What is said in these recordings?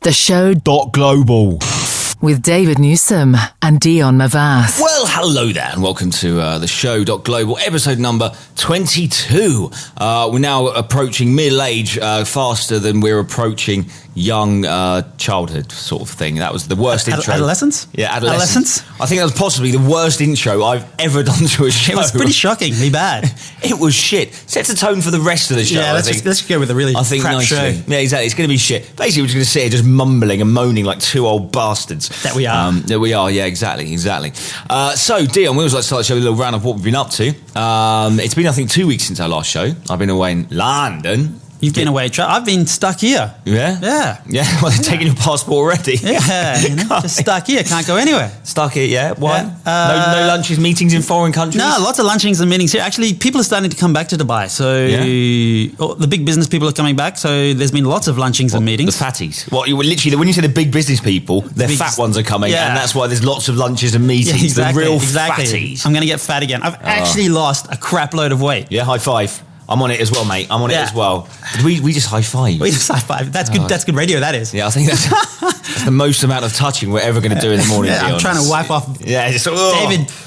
TheShow.global. With David Newsum and Dion Mavath. Well, hello there, and welcome to TheShow.global, episode number 22. We're now approaching middle age faster than we're approaching young childhood sort of thing. That was the worst intro. Adolescence? Yeah, adolescence. I think that was possibly the worst intro I've ever done to a show. It was pretty shockingly bad. It was shit. Sets the tone for the rest of the show. Yeah, let's go with a really crap show. Yeah, exactly. It's going to be shit. Basically, we're just going to sit here just mumbling and moaning like two old bastards. That we are. That we are, yeah, exactly. So, Dion, we always like to start the show with a little round of what we've been up to. It's been, I think, 2 weeks since our last show. I've been away in London. You've been away. I've been stuck here. Yeah? Yeah. Yeah, well, they're taking your passport already. Yeah, just stuck here. Can't go anywhere. Stuck here, yeah? Why? Yeah. No lunches, meetings in foreign countries? No, lots of lunchings and meetings here. Actually, people are starting to come back to Dubai. So the big business people are coming back. So there's been lots of lunchings and meetings. The fatties. Literally, when you say the big business people, the fat ones are coming. Yeah. And that's why there's lots of lunches and meetings. Yeah, exactly, the real exactly. fatties. I'm going to get fat again. I've actually lost a crap load of weight. Yeah, high five. I'm on it as well, mate. I'm on it as well. We just high five. We just high five. That's good. That's good radio. That is. Yeah, I think that's the most amount of touching we're ever going to do in the morning. Yeah, I'm trying to wipe off. Yeah, just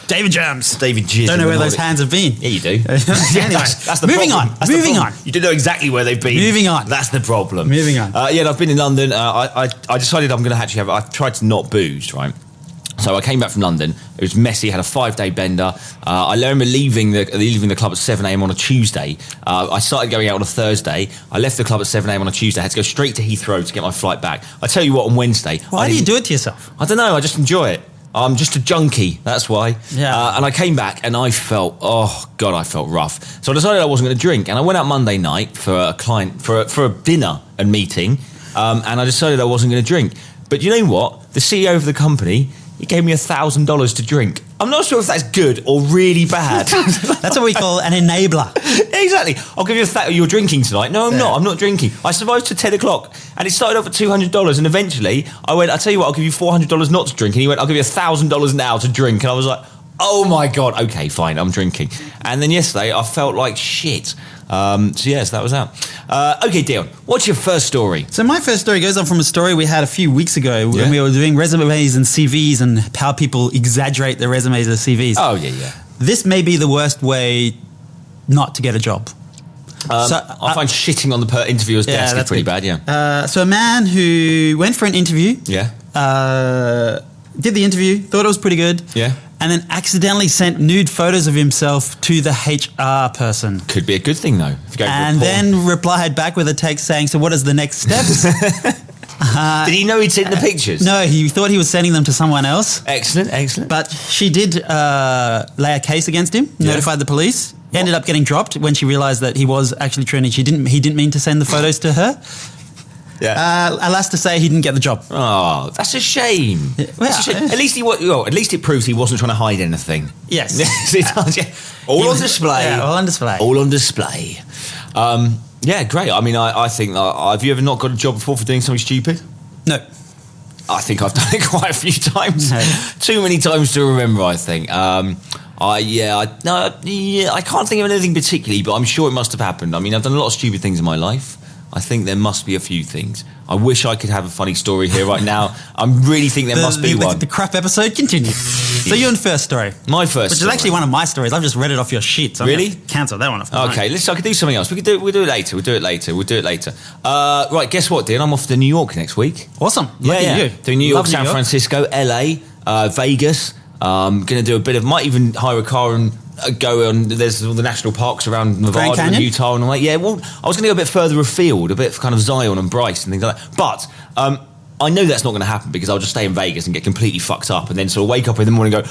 David germs. David jizz. Don't know where those hands have been. Yeah, you do. Anyway, that's the moving problem. on. Moving on. You don't know exactly where they've been. Moving on. That's the problem. Moving on. Yeah, I've been in London. I decided I'm going to actually have. I tried to not booze, right? So I came back from London. It was messy. Had a 5-day bender. I remember leaving the club at 7 a.m. on a Tuesday. I started going out on a Thursday. I left the club at 7 a.m. on a Tuesday. I had to go straight to Heathrow to get my flight back. I tell you what, on Wednesday. Why do you do it to yourself? I don't know. I just enjoy it. I'm just a junkie. That's why. Yeah. And I came back and I felt, I felt rough. So I decided I wasn't going to drink. And I went out Monday night for a client for a dinner and meeting. And I decided I wasn't going to drink. But you know what? The CEO of the company, he gave me $1,000 to drink. I'm not sure if that's good or really bad. That's what we call an enabler. Exactly. I'll give you you're drinking tonight. No, I'm not. I'm not drinking. I survived to 10 o'clock and it started off at $200 and eventually I went, I'll tell you what, I'll give you $400 not to drink. And he went, I'll give you $1,000 now to drink. And I was like, oh my God, okay, fine, I'm drinking. And then yesterday I felt like shit. So yes, that was that. Okay, Dion, what's your first story? So my first story goes on from a story we had a few weeks ago when we were doing resumes and CVs and how people exaggerate their resumes or CVs. Oh, yeah. This may be the worst way not to get a job. I find shitting on the interviewer's desk is pretty bad, yeah. So a man who went for an interview, did the interview, thought it was pretty good, and then accidentally sent nude photos of himself to the HR person. Could be a good thing, though. If you go and then replied back with a text saying, so what is the next steps? Did he know he'd sent the pictures? No, he thought he was sending them to someone else. Excellent. But she did lay a case against him, notified the police. Ended up getting dropped when she realised that he was actually true and he didn't mean to send the photos to her. Yeah. Alas to say, he didn't get the job. Oh, that's a shame. That's a shame. At least it proves he wasn't trying to hide anything. Yes. It does, yeah. All on display. Yeah, all on display. All on display. Yeah, great. I mean, I think, have you ever not got a job before for doing something stupid? No. I think I've done it quite a few times. No. Too many times to remember, I think. I can't think of anything particularly, but I'm sure it must have happened. I mean, I've done a lot of stupid things in my life. I think there must be a few things. I wish I could have a funny story here right now. I really think there must be one. The crap episode continues. So your first story. My first Which is actually one of my stories. I've just read it off your sheet. So really? Cancel that one off. Okay, I could do something else. We'll do it later. Right, guess what, Dean? I'm off to New York next week. Awesome. Lucky you. Doing New York, San Francisco, LA, Vegas. Going to do a bit of, might even hire a car and go on. There's all the national parks around Nevada and Utah and all that. Yeah, well, I was going to go a bit further afield, a bit for kind of Zion and Bryce and things like that. But I know that's not going to happen because I'll just stay in Vegas and get completely fucked up and then sort of wake up in the morning and go,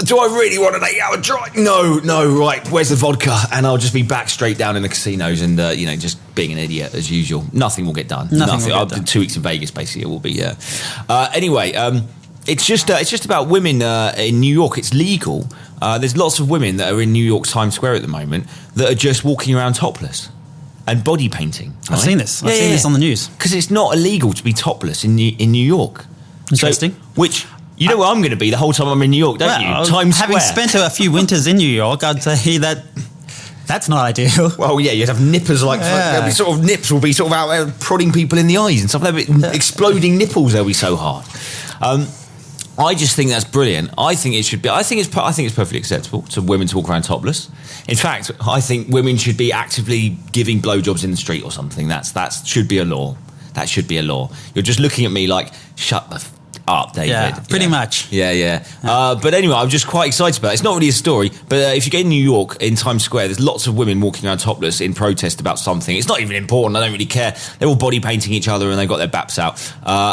do I really want an 8-hour drive? No, right, where's the vodka? And I'll just be back straight down in the casinos and, just being an idiot as usual. Nothing will get done. Nothing. I'll do 2 weeks in Vegas, basically, it will be, anyway, it's just about women in New York. It's legal. There's lots of women that are in New York Times Square at the moment that are just walking around topless and body painting. Right? I've seen this. I've seen this on the news. Because it's not illegal to be topless in New York. Interesting. So, which, you know where I'm going to be the whole time I'm in New York, don't you? Times Square. Having spent a few winters in New York, I'd say that That's not ideal. Well, yeah, you'd have nippers there'll be sort of nips will be sort of out there prodding people in the eyes and stuff. There'll be exploding nipples. They'll be so hard. I just think that's brilliant. I think it should be. I think it's perfectly acceptable to women to walk around topless. In fact, I think women should be actively giving blowjobs in the street or something. That should be a law. That should be a law. You're just looking at me like, shut the up, David. Yeah, pretty much. Yeah. But anyway, I'm just quite excited about it. It's not really a story, but if you get in New York, in Times Square, there's lots of women walking around topless in protest about something. It's not even important. I don't really care. They're all body painting each other and they've got their baps out.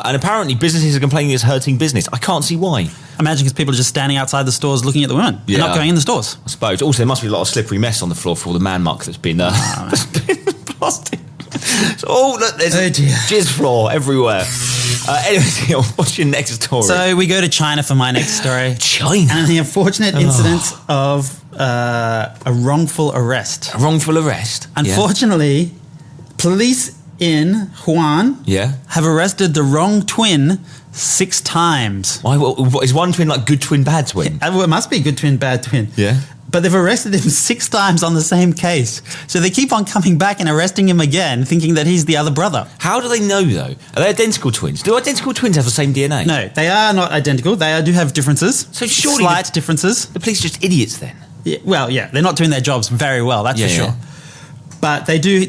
And apparently businesses are complaining it's hurting business. I can't see why. Imagine because people are just standing outside the stores looking at the women and not going in the stores. I suppose. Also, there must be a lot of slippery mess on the floor for all the man muck that's been plastic. So, look, there's jizz floor everywhere. Anyway, what's your next story? So we go to China for my next story. China? And the unfortunate incident of a wrongful arrest. A wrongful arrest? Unfortunately, police in Wuhan have arrested the wrong twin 6 times. Why? Is one twin like good twin, bad twin? Well, it must be good twin, bad twin. Yeah. But they've arrested him 6 times on the same case. So they keep on coming back and arresting him again, thinking that he's the other brother. How do they know, though? Are they identical twins? Do identical twins have the same DNA? No, they are not identical. They do have differences. So surely slight differences. The police are just idiots then? Yeah, well, yeah, they're not doing their jobs very well, that's for sure. But they do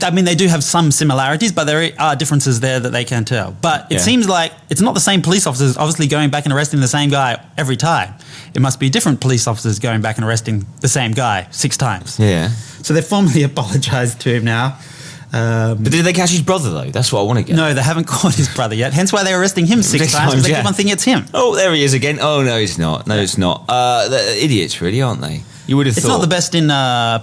have some similarities, but there are differences there that they can tell. But it seems like it's not the same police officers obviously going back and arresting the same guy every time. It must be different police officers going back and arresting the same guy 6 times. Yeah. So they've formally apologised to him now. But did they catch his brother, though? That's what I want to get. No, they haven't caught his brother yet. Hence why they're arresting him 6 times, because they keep on thinking it's him. Oh, there he is again. Oh, no, it's not. No, it's not. They're idiots, really, aren't they? You would have thought. It's not the best in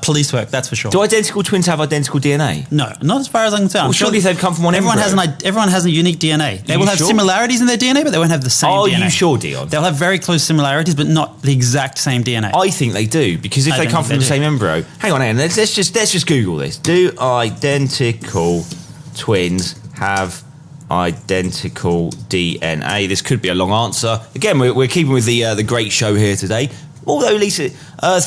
police work, that's for sure. Do identical twins have identical DNA? No, not as far as I can tell. Well, surely if they've come from one everyone has a unique DNA. They will have similarities in their DNA, but they won't have the same DNA. Are you sure, Dion? They'll have very close similarities, but not the exact same DNA. I think they do, because if they come from the same embryo... Hang on. Let's just Google this. Do identical twins have identical DNA? This could be a long answer. Again, we're keeping with the great show here today. Although, Lisa,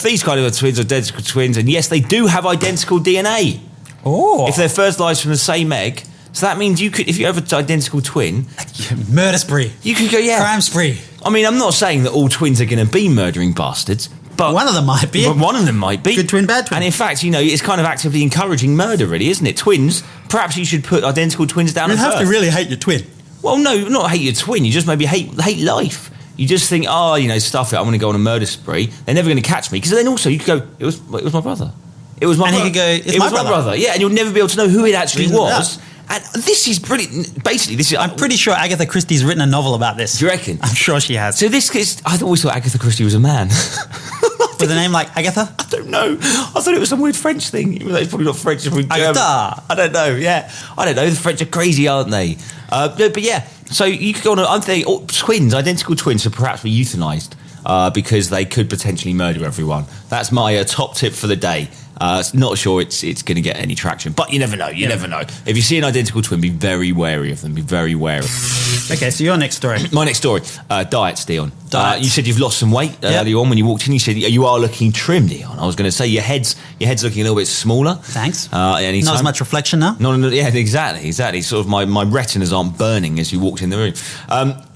these kind of twins are identical twins, and yes, they do have identical DNA. Oh. If they're fertilised from the same egg. So that means you could, if you have an identical twin... Murder spree. You could go, crime spree. I mean, I'm not saying that all twins are going to be murdering bastards, but... One of them might be. But one of them might be. Good twin, bad twin. And in fact, it's kind of actively encouraging murder, really, isn't it? Twins, perhaps you should put identical twins down at birth. You have to really hate your twin. Well, no, not hate your twin. You just maybe hate life. You just think, stuff it, I'm going to go on a murder spree. They're never going to catch me. Because then also you could go, it was my brother. It was my brother. And he could go, it was my brother. Yeah, and you'll never be able to know who it actually was. And this is brilliant. Basically, this is... I'm pretty sure Agatha Christie's written a novel about this. Do you reckon? I'm sure she has. So this is... I always thought Agatha Christie was a man. With a name like Agatha? I don't know. I thought it was some weird French thing. It's probably not French. It's probably German. Agatha. I don't know, yeah. I don't know. The French are crazy, aren't they? But yeah, so you could go on... I'm thinking twins, identical twins, should perhaps be euthanized because they could potentially murder everyone. That's my top tip for the day. Not sure it's going to get any traction, but you never know. You never know. If you see an identical twin, be very wary of them. Be very wary. Okay, so your next story. My next story, diets, Dion. Diets. You said you've lost some weight earlier on when you walked in. You said you are looking trim, Dion. I was going to say your head's looking a little bit smaller. Thanks. Not as much reflection now. Yeah, exactly. Sort of my retinas aren't burning as you walked in the room.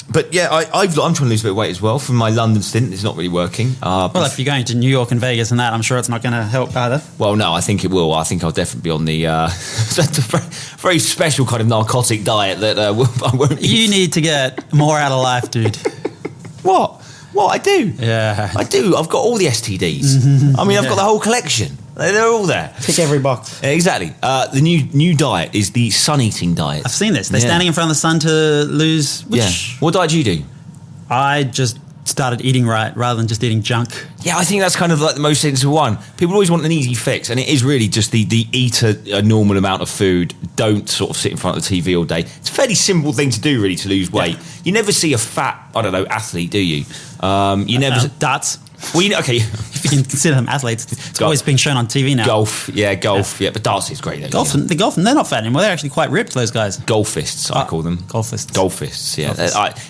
But yeah, I'm trying to lose a bit of weight as well from my London stint. It's not really working. Well, if you're going to New York and Vegas and that, I'm sure it's not going to help either. Well, no, I think it will. I think I'll definitely be on the very special kind of narcotic diet that I won't eat. You need to get more out of life, dude. What? I do. Yeah. I do. I've got all the STDs. I mean, I've got the whole collection. They're all there. Tick every box. Exactly. The new diet is the sun-eating diet. I've seen this. They're standing in front of the sun to lose... What diet do you do? I just started eating right rather than just eating junk. Yeah, I think that's kind of like the most sensible one. People always want an easy fix, and it is really just the eat a normal amount of food. Don't sort of sit in front of the TV all day. It's a fairly simple thing to do, really, to lose weight. Yeah. You never see a fat, athlete, do you? You never... Darts. Well, okay, if you can consider them athletes. It's always being shown on TV now. Golf. But darts is great. Golf, they're not fat anymore. They're actually quite ripped, those guys. Golfists, I call them. Golfists, yeah.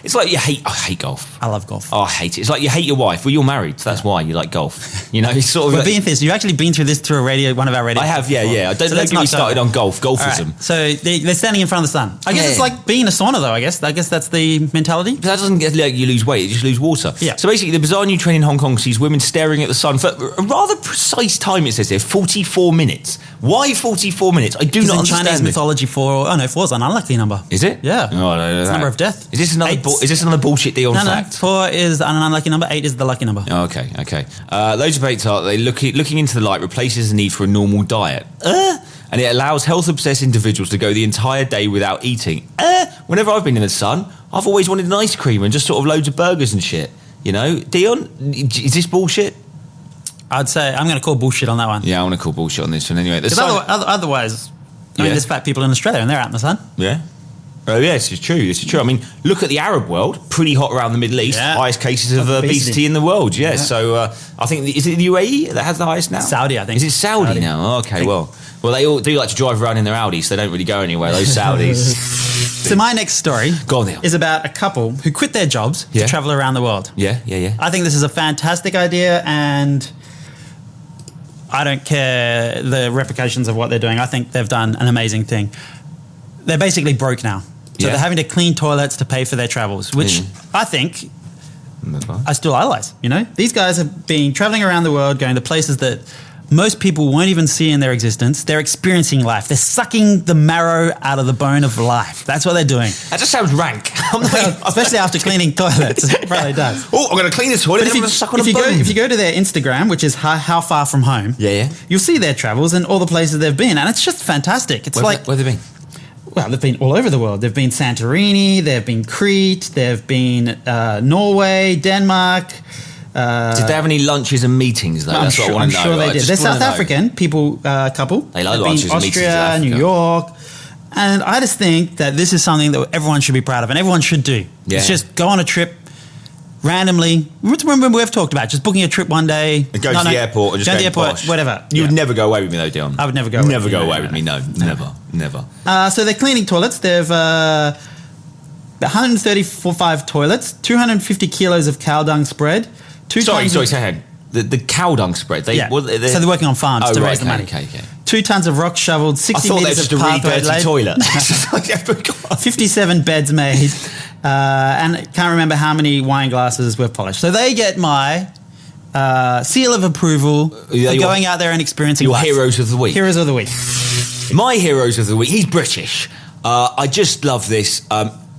It's like I hate golf. I love golf. Oh, I hate it. It's like you hate your wife. Well, you're married, so that's why you like golf. You know, it's sort of... We're being this. You've actually been through this through one of our radio... I have, yeah. I don't get me started on golfism. Right. So they're standing in front of the sun. I guess it's like being in a sauna, though, I guess that's the mentality. But that doesn't let you lose weight, you just lose water. Yeah. So basically, the bizarre new trend in Hong Kong sees women staring at the sun for a rather precise time, it says here, 44 minutes. Why 44 minutes? I do not understand. In Chinese mythology, 4 is an unlucky number. Is it? Yeah. Oh, I don't know. It's the number of death. Is this another bullshit deal on fact? No, 4 is an unlucky number, 8 is the lucky number. Oh, okay. Loads of debates are looking into the light replaces the need for a normal diet. And it allows health-obsessed individuals to go the entire day without eating. Whenever I've been in the sun, I've always wanted an ice cream and just sort of loads of burgers and shit. You know, Dion, is this bullshit? I'd say I'm going to call bullshit on that one. Yeah, I want to call bullshit on this one anyway. Otherwise, there's fat people in Australia and they're out in the sun. Yeah. Oh, yeah, this is true. I mean, look at the Arab world. Pretty hot around the Middle East. Yeah. Highest cases of obesity in the world. Yeah. So I think, is it the UAE that has the highest now? Saudi, I think. Is it Saudi now? Oh, okay, well, they all do like to drive around in their Audis, so they don't really go anywhere, those Saudis. So my next story is about a couple who quit their jobs to travel around the world. Yeah. I think this is a fantastic idea, and I don't care the repercussions of what they're doing. I think they've done an amazing thing. They're basically broke now. So they're having to clean toilets to pay for their travels, which I think I still idolize, you know? These guys have been traveling around the world, going to places that most people won't even see in their existence. They're experiencing life. They're sucking the marrow out of the bone of life. That's what they're doing. That just sounds rank. Especially after cleaning toilets. It probably does. Oh, I'm going to clean the toilet and I'm going to suck on a bone. If you go to their Instagram, which is how far from home, you'll see their travels and all the places they've been. And it's just fantastic. It's where have they been? Well, they've been all over the world. They've been Santorini, they've been Crete, they've been Norway, Denmark. Did they have any lunches and meetings, though? That's what I want to know. I'm sure they did. They're South African couple. They like lunches and meetings in Austria, New York. And I just think that this is something that everyone should be proud of and everyone should do. Yeah. It's just go on a trip randomly. Remember we've talked about just booking a trip one day. And go to the airport and just go to the airport, posh. Whatever. You would never go away with me, though, Dion. I would never go away with you. Never go away with me, no. Never. So they're cleaning toilets. They've 135 toilets, 250 kilos of cow dung spread. Sorry, say the cow dung spread. So they're working on farms to raise the money. Okay. 2 tons of rock shoveled, 60 meters of pathway laid. Toilet. 57 beds made, and can't remember how many wine glasses were polished. So they get my seal of approval for going out there and experiencing life. Heroes of the week. Heroes of the week. My heroes of the week. He's British. I just love this.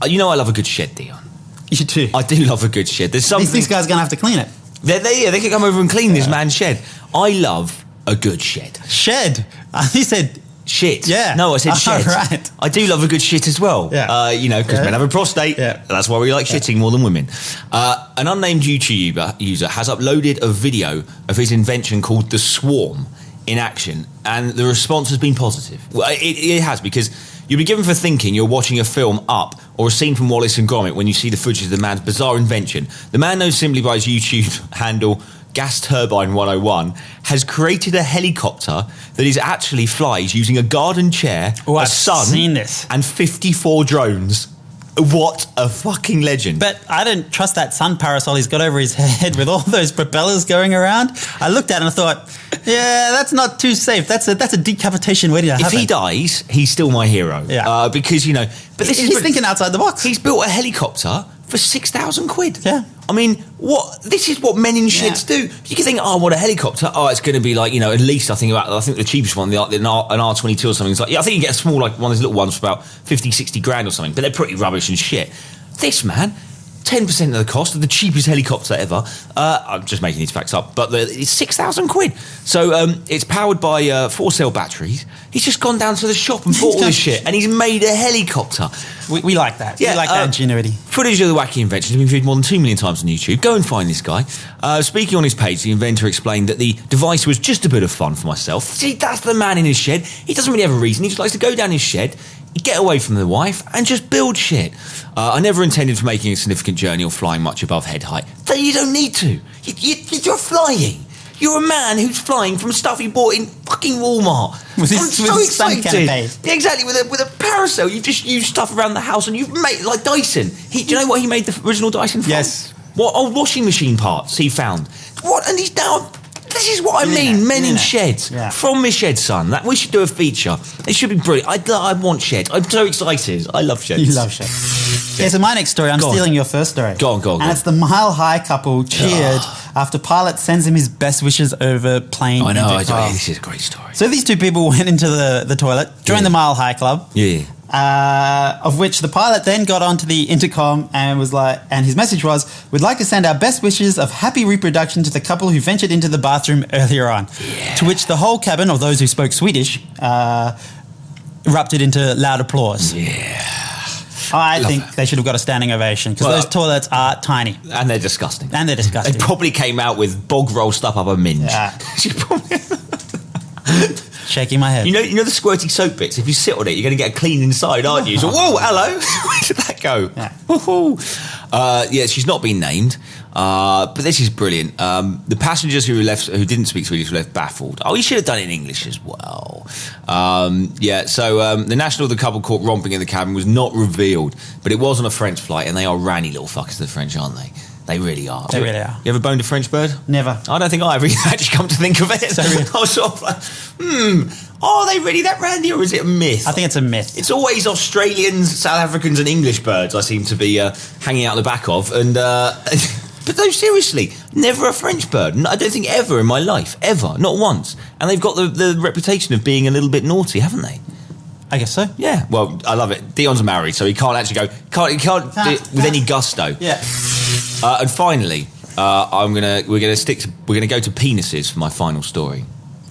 You know I love a good shed, Dion. You too. I do love a good shed. There's something. These guys are going to have to clean it. They can come over and clean this man's shed. I love a good shed. Shed? He said shit. Yeah. No, I said shed. Right. I do love a good shit as well. Yeah. Because men have a prostate. Yeah. That's why we like shitting more than women. An unnamed YouTube user has uploaded a video of his invention called the Swarm in action, and the response has been positive. Well, it has, because you'll be given for thinking you're watching a film Up or a scene from Wallace and Gromit when you see the footage of the man's bizarre invention. The man, known simply by his YouTube handle Gas Turbine 101, has created a helicopter that is actually flies using a garden chair, a sun, and 54 drones. What a fucking legend. But I don't trust that sun parasol he's got over his head with all those propellers going around. I looked at it and I thought, yeah, that's not too safe. That's a decapitation waiting to happen. If he dies, he's still my hero. Yeah. Because, but he's thinking outside the box. He's built a helicopter for 6,000 quid. Yeah. I mean, this is what men in sheds do. You can think, I want a helicopter. Oh, it's going to be like, at least I think the cheapest one, an R22 or something. It's like, I think you get a small, like one of those little ones for about 50, 60 grand or something, but they're pretty rubbish and shit. This, man, 10% of the cost of the cheapest helicopter ever. I'm just making these facts up, but it's 6,000 quid. So it's powered by 4-cell batteries. He's just gone down to the shop and bought all this shit, and he's made a helicopter. We like that. Yeah, we like that ingenuity. Footage of the wacky invention has been viewed more than 2 million times on YouTube. Go and find this guy. Speaking on his page, the inventor explained that the device was just a bit of fun for myself. See, that's the man in his shed. He doesn't really have a reason. He just likes to go down his shed, get away from the wife, and just build shit. I never intended for making a significant journey or flying much above head height. You don't need to. You're flying. You're a man who's flying from stuff he bought in fucking Walmart. I'm so excited. Yeah, exactly. With a parasol, you've just used stuff around the house, and you've made like Dyson. Do you know what he made the original Dyson from? Yes. What old washing machine parts he found? What? And he's now. This is what I mean. Men in sheds. Yeah. From my shed, son. We should do a feature. It should be brilliant. I want sheds. I'm so excited. I love sheds. You love sheds. Yeah, so my next story, I'm stealing your first story. Go on. And it's the Mile High couple cheered after pilot sends him his best wishes over plane. I know. This is a great story. So these two people went into the toilet, joined the Mile High Club. Yeah. Of which the pilot then got onto the intercom and was like, and his message was, "We'd like to send our best wishes of happy reproduction to the couple who ventured into the bathroom earlier on." Yeah. To which the whole cabin of those who spoke Swedish erupted into loud applause. Yeah. I think they should have got a standing ovation because those toilets are tiny. And they're disgusting. They probably came out with bog roll stuff up a minge. Yeah. Shaking my head. You know the squirty soap bits? If you sit on it, you're going to get a clean inside, aren't you? So, whoa, hello. Where did that go? Yeah, she's not been named. But this is brilliant. The passengers who didn't speak Swedish were left baffled. Oh, you should have done it in English as well. The national of the couple caught romping in the cabin was not revealed, but it was on a French flight, and they are ranny little fuckers, the French, aren't they? They really are. They really are. You ever boned a French bird? Never. I don't think I ever actually come to think of it. So I was sort of like, are they really that randy, or is it a myth? I think it's a myth. It's always Australians, South Africans and English birds I seem to be hanging out the back of. And but no, seriously, never a French bird. I don't think ever in my life. Ever. Not once. And they've got the reputation of being a little bit naughty, haven't they? I guess so. Yeah. Well, I love it. Dion's married, so he can't actually go. He can't do it with any gusto. Yeah. And finally, we're gonna go to penises for my final story.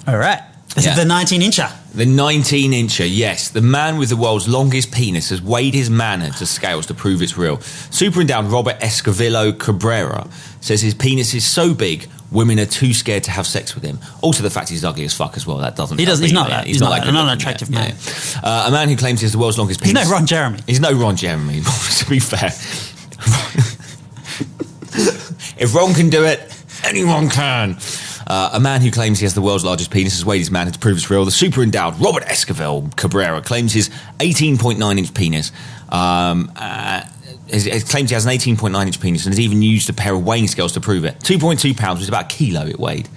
All right. This is the 19-incher. The 19-incher, yes. The man with the world's longest penis has weighed his manhood to scales to prove it's real. Superendowed Robert Escovillo Cabrera says his penis is so big, women are too scared to have sex with him. Also, the fact he's ugly as fuck as well. That doesn't. He's not that. He's not an attractive man. A man who claims he has the world's longest penis. He's no Ron Jeremy. He's no Ron Jeremy. To be fair, if Ron can do it, anyone can. A man who claims he has the world's largest penis has weighed his manhood to prove it's real. The super-endowed Robert Escovillo Cabrera claims his 18.9-inch penis. It claims he has an 18.9-inch penis and has even used a pair of weighing scales to prove it. 2.2 pounds, which is about a kilo it weighed.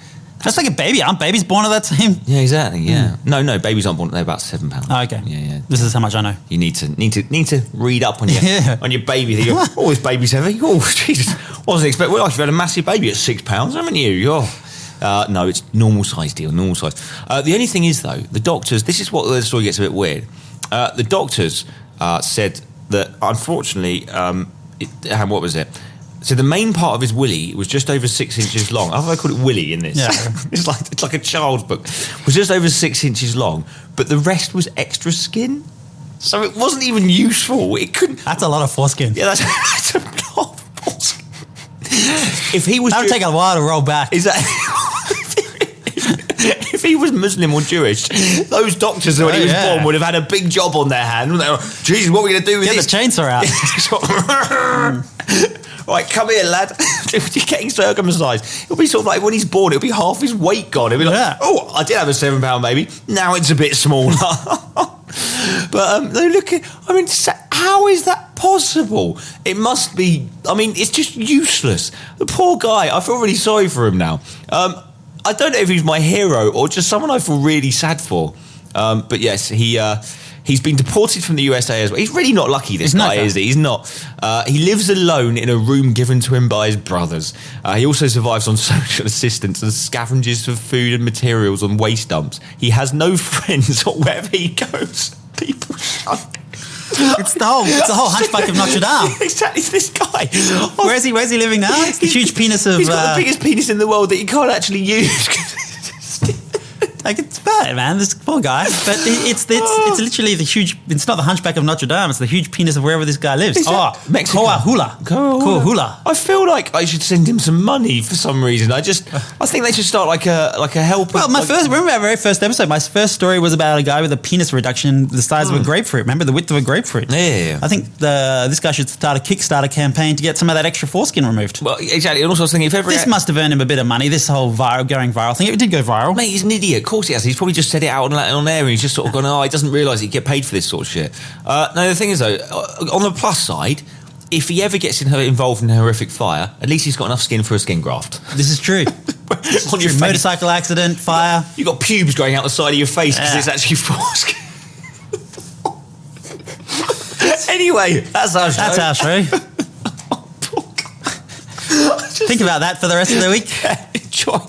That's like a baby. Aren't babies born at that same? Yeah, exactly. Yeah. No, babies aren't born. They're about 7 pounds. Oh, okay. Yeah. This is how much I know. You need to read up on your on your baby. You go, oh, this baby's heavy. Oh, Jesus! Wasn't expecting. Well, you've had a massive baby at 6 pounds, haven't you? No, it's normal size deal. Normal size. The only thing is, though, the doctors. This is what the story gets a bit weird. The doctors said that unfortunately, what was it? So the main part of his willy was just over 6 inches long. I thought I called it willy in this. Yeah. it's like a child's book. It was just over 6 inches long, but the rest was extra skin. So it wasn't even useful. It couldn't. That's a lot of foreskin. Yeah, that's a lot of foreskin. If he was, that would take a while to roll back. Is that? If he was Muslim or Jewish, those doctors when he was born would have had a big job on their hand. Jesus, what are we going to do with this? Get the chainsaw out. Right, come here, lad. You're getting circumcised. It'll be sort of like when he's born, it'll be half his weight gone. It'll be like, oh, I did have a 7 pound baby. Now it's a bit smaller. But look at, how is that possible? It must be, it's just useless. The poor guy, I feel really sorry for him now. I don't know if he's my hero or just someone I feel really sad for. But yes, he's been deported from the USA as well. He's really not lucky, this guy, is he? He's not. He lives alone in a room given to him by his brothers. He also survives on social assistance and scavenges for food and materials on waste dumps. He has no friends, or wherever he goes, people shun him. It's the whole Hunchback of Notre Dame. Exactly, it's this guy. Where's he living now? It's the huge penis of... He's got the biggest penis in the world that he can't actually use. Like, it's bad, man. This poor guy. But it's literally the huge... It's not the Hunchback of Notre Dame. It's the huge penis of wherever this guy lives. Mexico. Coahuila. I feel like I should send him some money for some reason. I think they should start like a help. Well, remember our very first episode? My first story was about a guy with a penis reduction the size of a grapefruit. Remember the width of a grapefruit? Yeah. I think this guy should start a Kickstarter campaign to get some of that extra foreskin removed. Well, exactly. And also I was thinking, this must have earned him a bit of money. This whole going viral thing. It did go viral. Mate, he's an idiot. Of course he has. He's probably just said it out on air and he's just sort of gone, he doesn't realise he'd get paid for this sort of shit. No, the thing is though, on the plus side, if he ever gets involved in a horrific fire, at least he's got enough skin for a skin graft. This is true. On your motorcycle accident, fire. You've got pubes growing out the side of your face because it's actually foreskin. Anyway, that's our show. That's our show. Think about that for the rest of the week. Enjoy.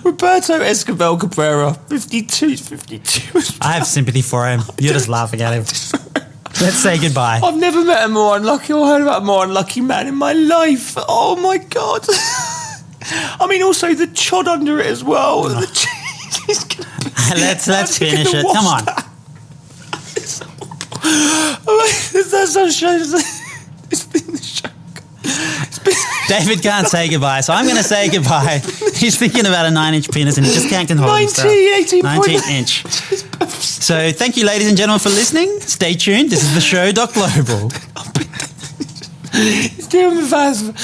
Roberto Escobar Cabrera, 52. I have sympathy for him. You're just laughing at him. Let's say goodbye. I've never met a more unlucky or heard about a more unlucky man in my life. Oh my God. I mean, also the chod under it as well. Oh. Let's finish it. Come on. That's our show. It's been the show. David can't say goodbye, so I'm going to say goodbye. He's thinking about a 9-inch penis and he just can't hold himself. 19-inch. So thank you, ladies and gentlemen, for listening. Stay tuned. This is TheShow.global. It's Dion Mavath.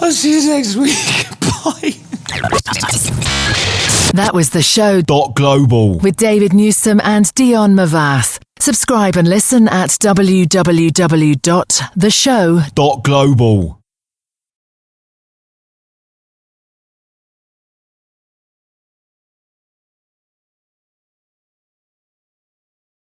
I'll see you next week. Bye. That was TheShow.global with David Newsum and Dion Mavath. Subscribe and listen at www.theshow.global.